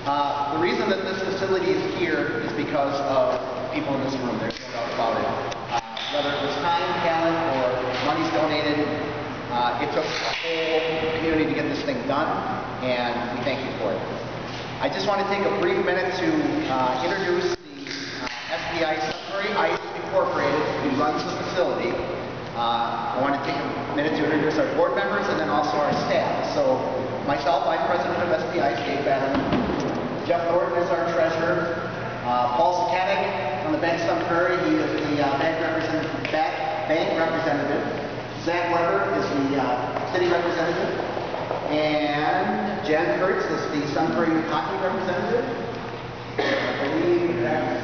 The reason that this facility is here is because of people in this room. There's no doubt about it. Whether it was time, talent, or money's donated, it took a whole community to get this thing done, and we thank you for it. I just want to take a brief minute to introduce the SPI Sun Prairie Ice Incorporated, who runs the facility. I want to take a minute to introduce our board members and then also our staff. So myself, I'm president of SPI, Dave Batterman. Jeff Thornton is our treasurer. Paul Sakanik from the Bank Sun Prairie, he is the bank representative. Zach Weber is the city representative. And Jan Kurtz is the Sun Prairie hockey representative. I believe that's,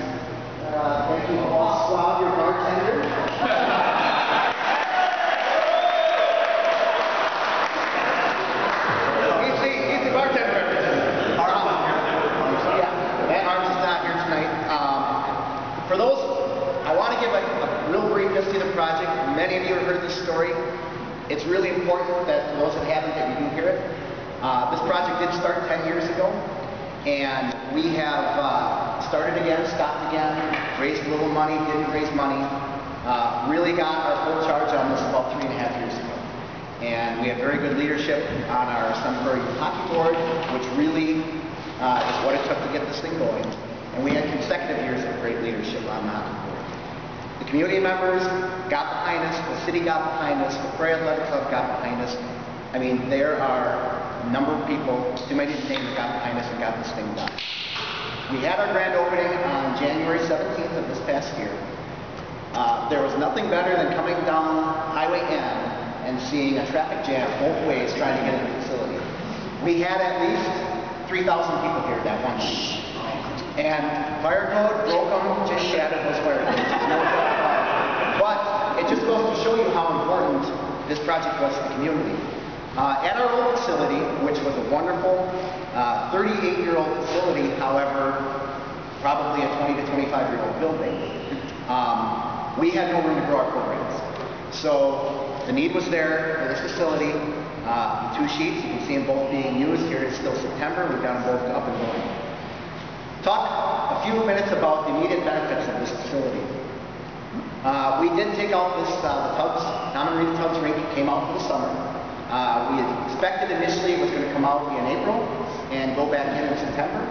thank you, Paul Swab, your bartender. He's the bartender representative. Yeah, Matt Arms is not here tonight. For those, I want to give a real brief history of the project. Many of you have heard this story. It's really important that for those that haven't, that you do hear it. This project did start 10 years ago, and we have started again, stopped again, raised a little money, didn't raise money, really got our full charge on this about 3.5 years ago. And we have very good leadership on our Sun Prairie Hockey Board, which really is what it took to get this thing going. And we had consecutive years of great leadership on the hockey board. The community members got behind us, the city got behind us, the Prairie Athletic Club got behind us. I mean, there are a number of people, too many to name, that got behind us and got this thing done. We had our grand opening on January 17th of this past year. There was nothing better than coming down Highway N and seeing a traffic jam both ways trying to get into the facility. We had at least 3,000 people here that one night. And fire code broke them, just shattered those fire codes. No doubt about it. But it just goes to show you how important this project was to the community. At our old facility, which was a wonderful 38-year-old facility, however, probably a 20 to 25-year-old building, we had no room to grow our programs. So the need was there for this facility. Two sheets, you can see them both being used. Here it's still September. We've got them both up and going. Talk a few minutes about the immediate benefits of this facility. We did take out this, the tubs, Common Reef Tubs rink came out for the summer. We had expected initially it was going to come out in April and go back in September.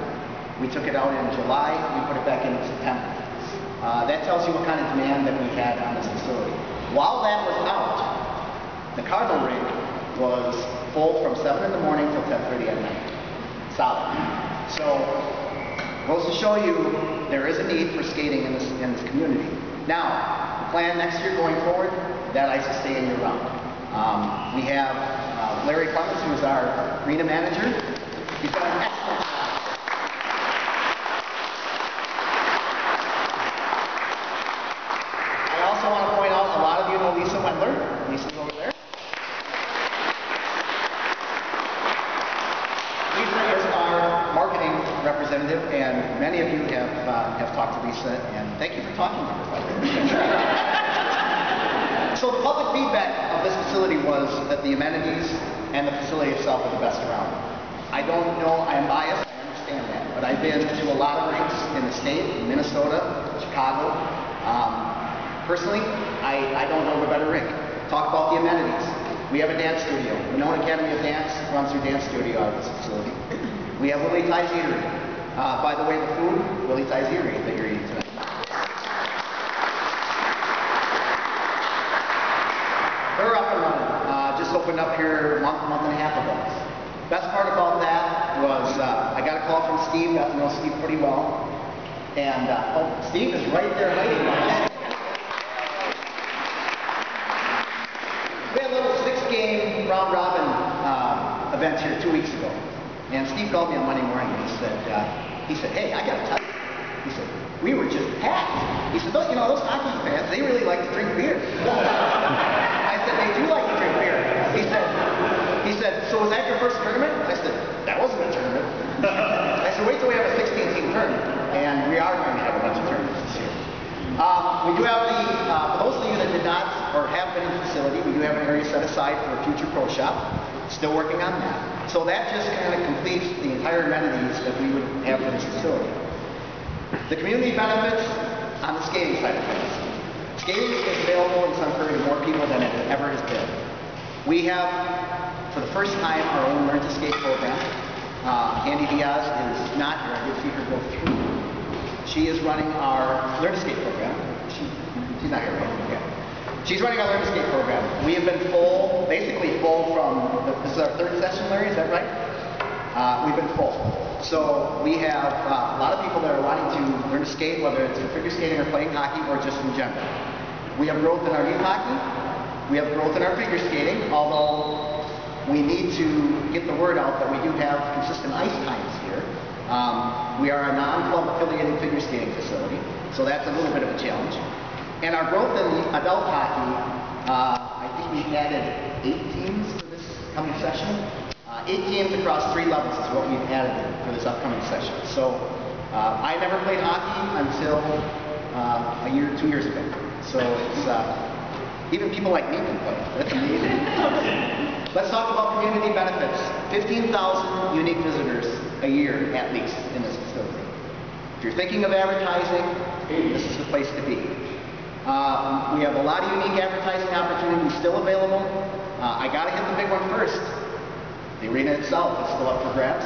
We took it out in July, we put it back in September. That tells you what kind of demand that we had on this facility. While that was out, the cargo rink was full from 7 in the morning till 10:30 at night. Solid. So, goes to show you there is a need for skating in this community. Now, the plan next year going forward, that ice is staying year round. We have Larry Clemens, who is our arena manager. He's done an excellent job. I also want to point out, a lot of you know Lisa Wendler. Lisa's over there. Lisa is our marketing representative, and many of you have talked to Lisa, and thank you for talking to her. So the public feedback of this facility was that the amenities and the facility itself are the best around. I don't know, I'm biased, I understand that, but I've been to a lot of rinks in the state, in Minnesota, Chicago. Personally, I don't know of a better rink. Talk about the amenities. We have a dance studio. Winona Academy of Dance runs their dance studio out of this facility. We have Willie Ty's Eatery. By the way, the food, Willie Ty's Eatery that you're eating tonight. They're up and running. Just opened up here a month and a half ago. Best part about that was I got a call from Steve, got to know Steve pretty well. And, oh, Steve is right there hiding. We had a little 6-game round robin event here 2 weeks ago. And Steve called me on Monday morning and he said, hey, I got to tell you. He said, we were just packed. He said, you know, those hockey fans, they really like to drink beer. I said, they do like to drink beer. He said, so was that your first tournament? I said, that wasn't a tournament. I said, wait till we have a 16-team tournament. And we are going to have a bunch of tournaments this year. We do have for those of you that did not or have been in the facility, we do have an area set aside for a future pro shop. Still working on that. So that just kind of completes the entire amenities that we would have. facility. The community benefits on the skating side of things. Skating is available in Sun Prairie to more people than it ever has been. We have, for the first time, our own Learn to Skate program. Candy Diaz is not here. I did see her go through. She is running our Learn to Skate program. She's not here, right? Okay. She's running our Learn to Skate program. We have been full, basically full from, this is our third session, Larry, is that right? We've been full. So we have a lot of people that are wanting to learn to skate, whether it's for figure skating or playing hockey or just in general. We have growth in our youth hockey. We have growth in our figure skating, although we need to get the word out that we do have consistent ice times here. We are a non-club affiliated figure skating facility, so that's a little bit of a challenge. And our growth in the adult hockey, I think we've added 8 teams for this coming session. 8 teams across 3 levels is what we've added for this upcoming session. So I never played hockey until a year, 2 years ago. So it's even people like me can play. That's amazing. Let's talk about community benefits. 15,000 unique visitors a year at least in this facility. If you're thinking of advertising, this is the place to be. We have a lot of unique advertising opportunities still available. I got to hit the big one first. The arena itself is still up for grabs.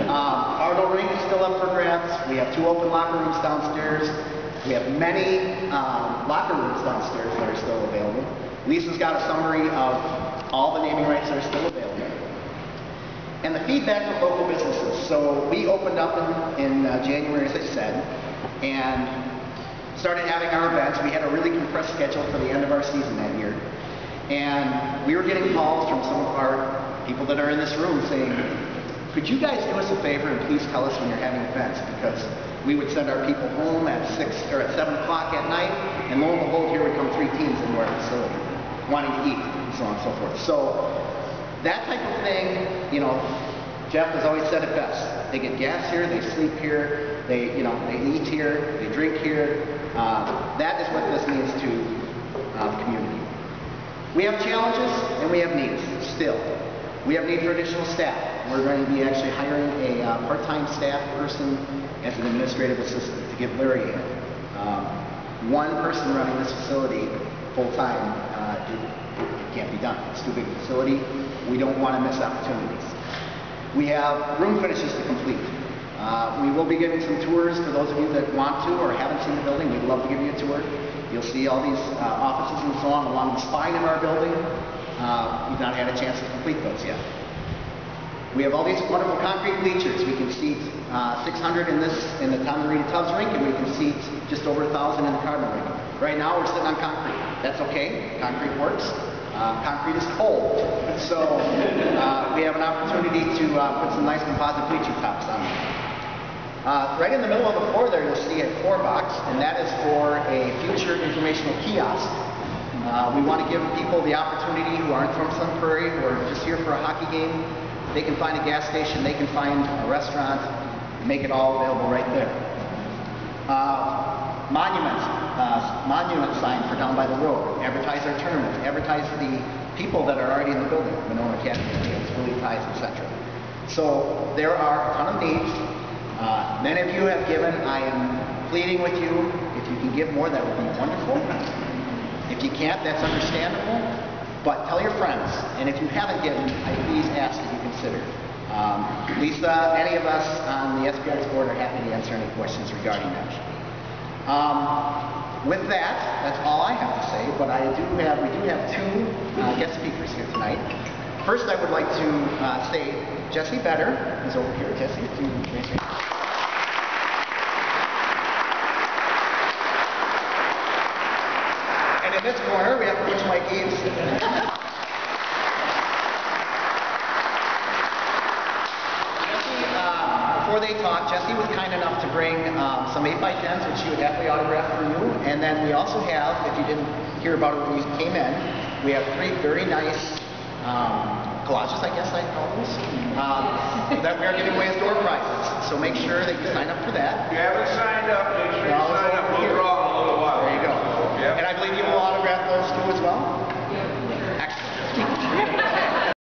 Arnold Ring is still up for grabs. We have 2 open locker rooms downstairs. We have many locker rooms downstairs that are still available. Lisa's got a summary of all the naming rights that are still available. And the feedback from local businesses. So we opened up in January, as I said, and started having our events. We had a really compressed schedule for the end of our season that year. And we were getting calls from some of our people that are in this room saying, could you guys do us a favor and please tell us when you're having events? Because we would send our people home at 6 or at 7 o'clock at night, and lo and behold, here would come 3 teams into our facility wanting to eat, and so on and so forth. So that type of thing, you know, Jeff has always said it best. They get gas here, they sleep here, they eat here, they drink here. That is what this means to the community. We have challenges and we have needs still. We have need for additional staff. We're going to be actually hiring a part-time staff person as an administrative assistant to give Larry a hand. One person running this facility full-time, it can't be done. It's too big a facility. We don't want to miss opportunities. We have room finishes to complete. We will be giving some tours for those of you that want to or haven't seen the building. We'd love to give you a tour. You'll see all these offices and so on along the spine of our building. We've not had a chance to complete those yet. We have all these wonderful concrete bleachers. We can seat 600 in the Tom Marita Tubbs rink, and we can seat just over 1,000 in the Cardinal rink. Right now we're sitting on concrete. That's okay. Concrete works. Concrete is cold. So we have an opportunity to put some nice composite bleacher tops on there. Right in the middle of the floor there you'll see a core box, and that is for a future informational kiosk. We want to give people the opportunity who aren't from Sun Prairie, who are just here for a hockey game. They can find a gas station, they can find a restaurant, make it all available right there. Monument sign for down by the road. Advertise our tournament. Advertise the people that are already in the building. Winona Academy, Willie Ties, etc. So there are a ton of needs. Many of you have given. I am pleading with you. If you can give more, that would be wonderful. If you can't, that's understandable. But tell your friends. And if you haven't given, I please ask that you consider. Lisa, any of us on the SPI's board are happy to answer any questions regarding that. With that, that's all I have to say. But we do have 2 guest speakers here tonight. First, I would like to say Jesse Better is over here. Jesse, if you raise your hand. And in this corner, we have Coach Mike Eaves. Before they talk, Jesse was kind enough to bring some 8x10s, which she would happily autograph for you. And then we also have, if you didn't hear about it when you came in, we have 3 very nice collages, I guess I'd call those, that we are giving away as door prizes. So make sure that you sign up for that. If you haven't signed up, make sure you sign up.